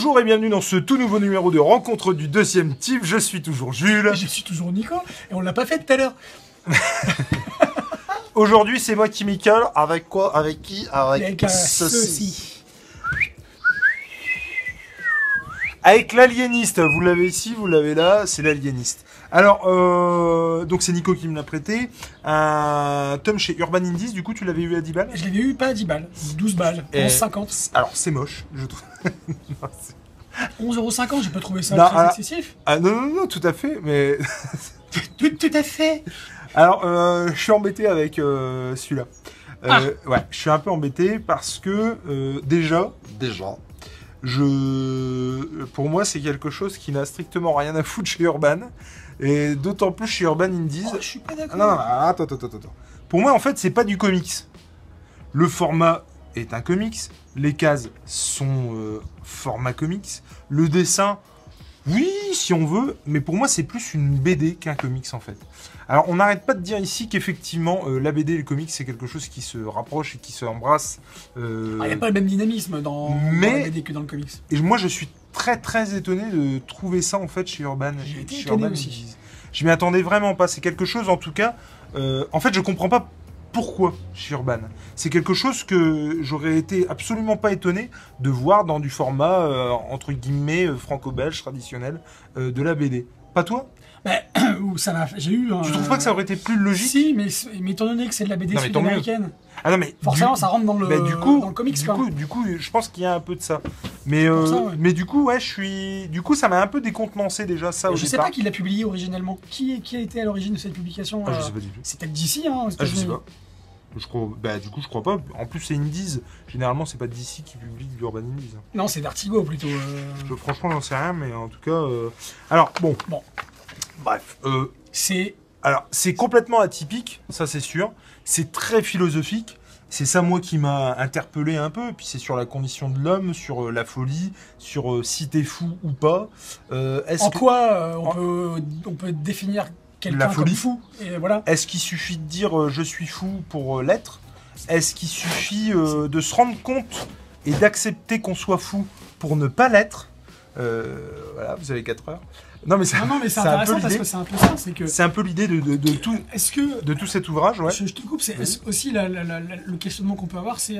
Bonjour et bienvenue dans ce tout nouveau numéro de Rencontre du deuxième type. Je suis toujours Jules. Je suis toujours Nico, et on l'a pas fait tout à l'heure. Aujourd'hui, c'est moi qui m'y colle. Avec quoi? Avec qui? Avec ceci. Avec l'aliéniste. Vous l'avez ici, vous l'avez là. C'est l'aliéniste. Alors, donc c'est Nico qui me l'a prêté. Un tome chez Urban Indies. Du coup, tu l'avais eu à 10 balles? Je l'avais eu pas à 10 balles, 12 balles, 11,50. Alors, c'est moche, je trouve. 11,50 €, j'ai pas trouvé ça Non, très excessif. Ah non, tout à fait, mais... Tout à fait. Alors, je suis embêté avec celui-là. Ouais, je suis un peu embêté parce que déjà, pour moi, c'est quelque chose qui n'a strictement rien à foutre chez Urban, et d'autant plus chez Urban Indies. Oh, je suis pas d'accord. Non, attends. Pour moi, en fait, c'est pas du comics. Le format est un comics, les cases sont format comics, le dessin, oui, si on veut, mais pour moi, c'est plus une BD qu'un comics, en fait. Alors, on n'arrête pas de dire ici qu'effectivement, la BD et le comics, c'est quelque chose qui se rapproche et qui se embrasse. Il n'y a pas le même dynamisme dans la BD que dans le comics. Et moi, je suis très étonné de trouver ça, en fait, chez Urban. J'ai été étonné aussi. Je m'y attendais vraiment pas. C'est quelque chose, en tout cas... en fait, je comprends pas pourquoi chez Urban. C'est quelque chose que j'aurais été absolument pas étonné de voir dans du format, entre guillemets, franco-belge traditionnel de la BD. Pas toi? J'ai eu Tu trouves pas que ça aurait été plus logique? Si, mais étant donné que c'est de la BD sud-américaine, ah non, mais forcément ça rentre dans le comics. Du coup, je pense qu'il y a un peu de ça. Mais, ouais. mais du coup, du coup, ça m'a un peu décontenancé déjà ça au Je sais départ. pas qui l'a publié originellement. Qui a été à l'origine de cette publication? Je sais pas du tout. C'est peut-être DC, hein. Je sais pas. Du coup, je crois pas. En plus, c'est Indies. Généralement, c'est pas DC qui publie du Urban Indies. Non, c'est Vertigo plutôt. Franchement, j'en sais rien, mais en tout cas. Alors, bon. Bref. C'est complètement atypique, ça c'est sûr. C'est très philosophique. C'est ça, moi, qui m'a interpellé un peu. Et puis, c'est sur la condition de l'homme, sur la folie, sur si t'es fou ou pas. Quoi on peut définir quelqu'un comme fou, et voilà. Est-ce qu'il suffit de dire je suis fou pour l'être? Est-ce qu'il suffit de se rendre compte et d'accepter qu'on soit fou pour ne pas l'être? Voilà, vous avez 4 heures. Non mais c'est intéressant parce que c'est un peu ça, c'est un peu l'idée de tout cet ouvrage, ouais. Je te coupe, c'est aussi le questionnement qu'on peut avoir, c'est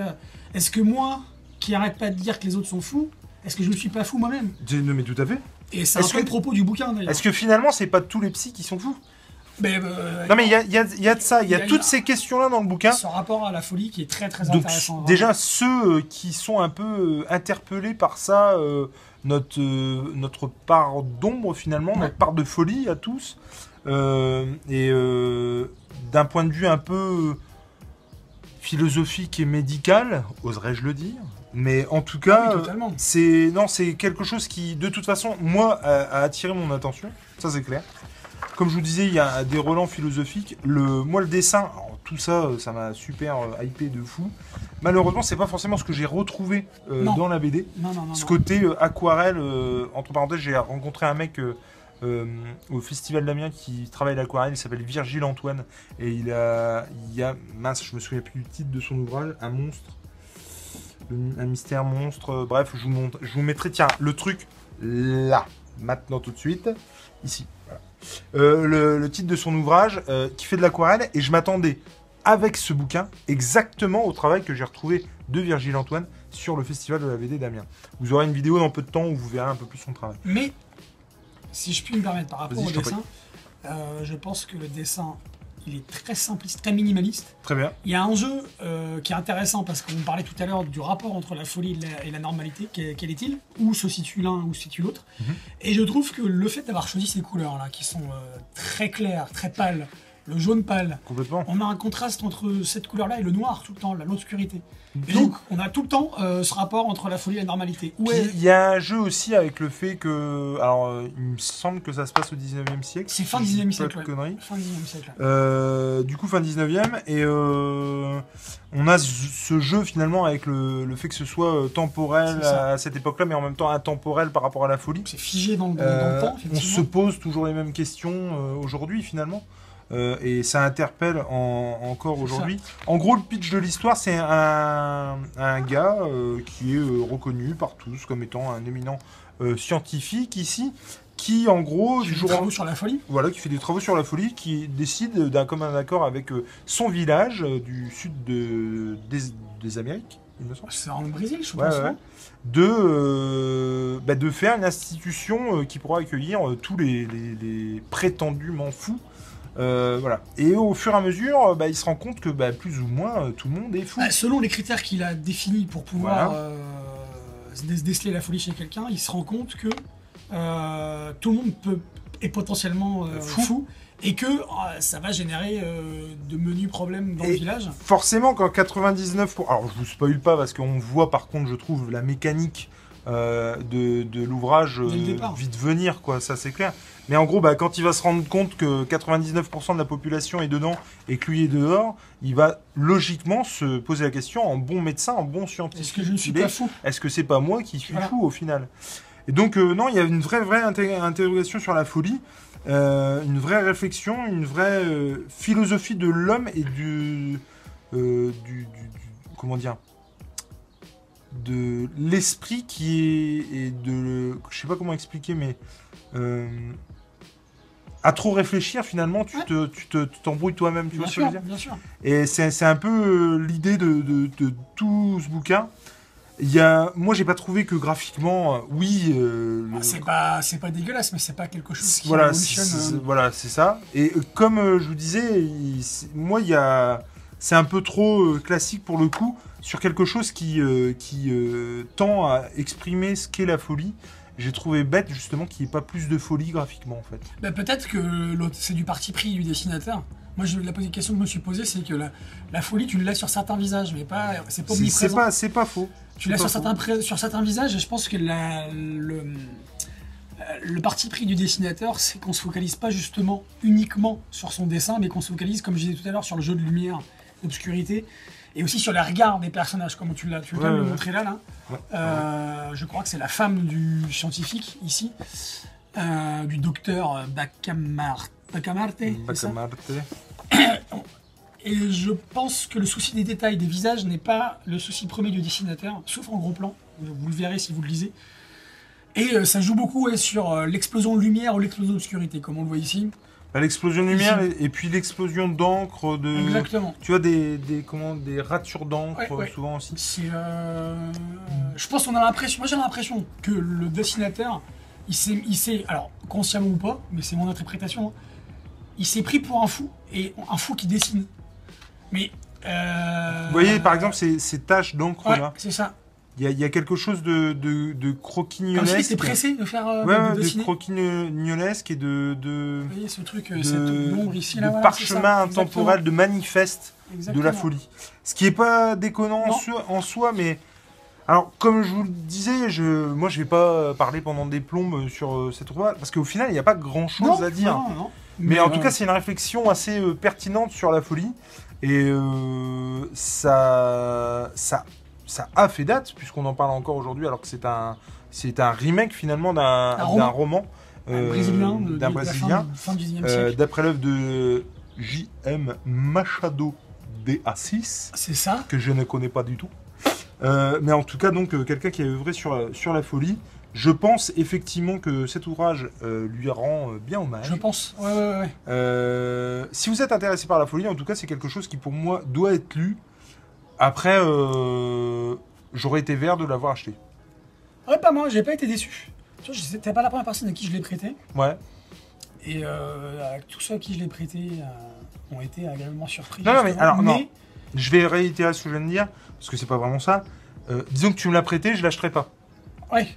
est-ce que moi, qui arrête pas de dire que les autres sont fous, est-ce que je ne suis pas fou moi-même? Non mais tout à fait. Et c'est un peu le propos du bouquin d'ailleurs. Est-ce que finalement c'est pas tous les psys qui sont fous? Non mais il y a de ça, il y a toutes ces questions-là dans le bouquin. Ce rapport à la folie qui est très intéressant. Déjà ceux qui sont un peu interpellés par ça, notre part d'ombre finalement, notre part de folie à tous, et d'un point de vue un peu philosophique et médical, oserais-je le dire. Mais en tout cas, c'est quelque chose qui, de toute façon, moi, a attiré mon attention. Ça, c'est clair. Comme je vous disais, il y a des relents philosophiques. Moi, le dessin, alors, tout ça, ça m'a super hypé de fou. Malheureusement, c'est pas forcément ce que j'ai retrouvé dans la BD. Non. Ce côté aquarelle, entre parenthèses, j'ai rencontré un mec au Festival d'Amiens qui travaille l'aquarelle. Il s'appelle Virgile Antoine. Et il y a, mince, je me souviens plus du titre de son ouvrage, un monstre. Un mystère monstre, bref, je vous mettrai, tiens, le truc là, maintenant tout de suite, ici, voilà. Le titre de son ouvrage, qui fait de l'aquarelle, et je m'attendais, avec ce bouquin, exactement au travail que j'ai retrouvé de Virgile Antoine sur le festival de la BD d'Amiens. Vous aurez une vidéo dans peu de temps où vous verrez un peu plus son travail. Mais, si je puis me permettre, par rapport au dessin, je pense que le dessin... Il est très simpliste, très minimaliste. Très bien. Il y a un jeu qui est intéressant parce qu'on parlait tout à l'heure du rapport entre la folie et la normalité. Quel est-il? Où se situe l'un, où se situe l'autre? Et je trouve que le fait d'avoir choisi ces couleurs-là, qui sont très claires, très pâles, le jaune pâle, complètement. On a un contraste entre cette couleur-là et le noir tout le temps, l'obscurité. Et donc, on a tout le temps ce rapport entre la folie et la normalité. Il y a un jeu aussi avec le fait que... Alors, il me semble que ça se passe au 19e siècle. C'est fin 19e siècle, pas de conneries. Fin 19e siècle. Du coup, fin 19e. Et on a ce jeu, finalement, avec le fait que ce soit temporel à cette époque-là, mais en même temps intemporel par rapport à la folie. C'est figé dans le temps, effectivement. On se pose toujours les mêmes questions aujourd'hui, finalement. et ça interpelle encore aujourd'hui. En gros, le pitch de l'histoire, c'est un gars qui est reconnu par tous comme étant un éminent scientifique ici, qui en gros Qui fait des travaux sur la folie. voilà, qui fait des travaux sur la folie, qui décide d'un commun accord avec son village du sud des Amériques, il me semble. C'est en Brésil, je Ouais, pense. ouais. Non De faire une institution qui pourra accueillir tous les prétendument fous. Voilà. Et au fur et à mesure, il se rend compte que plus ou moins tout le monde est fou. Selon les critères qu'il a définis pour pouvoir déceler la folie chez quelqu'un, il se rend compte que tout le monde est potentiellement fou. Et que ça va générer de menus problèmes dans le village. Forcément, quand 99... Alors, je vous spoil pas, parce qu'on voit, par contre, je trouve, la mécanique de l'ouvrage vite venir, quoi, ça c'est clair. Mais en gros, quand il va se rendre compte que 99% de la population est dedans et que lui est dehors, il va logiquement se poser la question, en bon médecin, en bon scientifique. Est-ce que je ne suis pas fou ? Est-ce que c'est pas moi qui suis fou, au final ? Et donc, non, il y a une vraie interrogation sur la folie. Une vraie réflexion, une vraie philosophie de l'homme et comment dire, de l'esprit qui est et de, je sais pas comment expliquer, mais à trop réfléchir finalement tu t'embrouilles toi-même, tu vois ce que je veux dire. Bien sûr. Et c'est un peu l'idée de tout ce bouquin. Moi, j'ai pas trouvé que graphiquement, c'est pas dégueulasse, mais c'est pas quelque chose qui voilà, révolutionne. Voilà, c'est ça. Et comme je vous disais, c'est un peu trop classique pour le coup sur quelque chose qui tend à exprimer ce qu'est la folie. J'ai trouvé bête justement qu'il n'y ait pas plus de folie graphiquement en fait. Peut-être que c'est du parti pris du dessinateur. Moi, la question que je me suis posée, c'est que la folie, tu l'as sur certains visages, mais c'est pas omniprésent. C'est pas faux. Tu l'as sur certains visages, et je pense que le parti pris du dessinateur, c'est qu'on se focalise pas justement uniquement sur son dessin, mais qu'on se focalise, comme je disais tout à l'heure, sur le jeu de lumière, d'obscurité, et aussi sur les regards des personnages, comme tu l'as me montrer là. Ouais. Je crois que c'est la femme du scientifique ici, du docteur Bacamarte. Et je pense que le souci des détails des visages n'est pas le souci premier du dessinateur, sauf en gros plan, vous le verrez si vous le lisez. Et ça joue beaucoup sur l'explosion de lumière ou l'explosion d'obscurité, comme on le voit ici. L'explosion de lumière et puis l'explosion d'encre, Exactement. Tu vois des ratures d'encre souvent aussi. Je pense qu'on a l'impression, moi j'ai l'impression que le dessinateur, il s'est, alors consciemment ou pas, mais c'est mon interprétation, hein, il s'est pris pour un fou, et un fou qui dessine. Mais vous voyez par exemple ces taches d'encre là. C'est ça. Il y a quelque chose de croquignolesque. Comme s'il était pressé de faire de dessiner. croquignolesque et Vous voyez ce truc, cette ombre ici, là, de parchemin intemporel, de manifeste de la folie. Ce qui est pas déconnant en soi, mais alors comme je vous le disais, moi je vais pas parler pendant des plombes sur cette ouvrage parce qu'au final il n'y a pas grand chose à dire. Non. Mais en tout cas c'est une réflexion assez pertinente sur la folie et ça a fait date, puisqu'on en parle encore aujourd'hui, alors que c'est un remake finalement d'un roman d'un Brésilien, fin du XIe siècle. d'après l'œuvre de J.M. Machado de Assis, c'est ça, que je ne connais pas du tout. Mais en tout cas, donc, quelqu'un qui a œuvré sur la folie. Je pense effectivement que cet ouvrage lui rend bien hommage. Je pense, ouais. Si vous êtes intéressé par la folie, en tout cas, c'est quelque chose qui pour moi doit être lu. Après, j'aurais été vert de l'avoir acheté. Ouais, pas moi, j'ai pas été déçu. Tu vois, t'es pas la première personne à qui je l'ai prêté. Ouais. Et tous ceux à qui je l'ai prêté ont été agréablement surpris. Non, mais alors, non. Je vais réitérer ce que je viens de dire, parce que c'est pas vraiment ça. Disons que tu me l'as prêté, je l'achèterai pas. Ouais.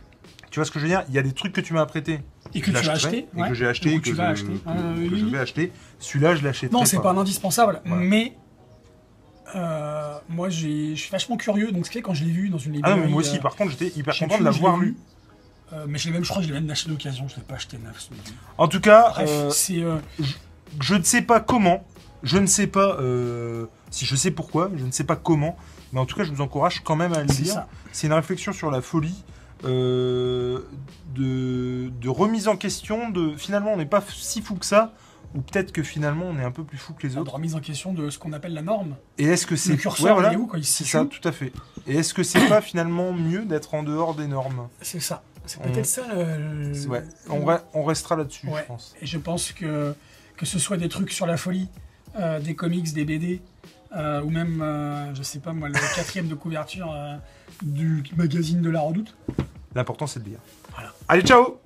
Tu vois ce que je veux dire ? Il y a des trucs que tu m'as prêté. Et que tu as acheté. Et que j'ai acheté. Que je vais acheter. Celui-là, je l'achèterai pas. Non, c'est pas un indispensable, voilà. Mais... moi, je suis vachement curieux, donc ce qui fait quand je l'ai vu dans une librairie. Ah non, mais moi aussi, par contre, j'étais hyper content de l'avoir lu. Mais je crois que je l'ai même acheté d'occasion, je l'ai pas acheté neuf. En tout cas, bref, je ne sais pas comment, je ne sais pas si je sais pourquoi, je ne sais pas comment, mais en tout cas, je vous encourage quand même à le lire. C'est une réflexion sur la folie, de remise en question, finalement, on n'est pas si fou que ça. ou peut-être que finalement on est un peu plus fou que les La autres. remise en question de ce qu'on appelle la norme. Et est-ce que c'est Le curseur, voilà, il est où quand il se c'est situe? ça, tout à fait. Et est-ce que c'est pas finalement mieux d'être en dehors des normes? C'est ça. C'est On- peut-être ça Ouais, on restera là-dessus, Ouais. je pense. Et je pense que ce soit des trucs sur la folie, des comics, des BD, ou même, je sais pas moi, le 4e de couverture du magazine de la Redoute. L'important c'est de lire. Voilà. Allez, ciao!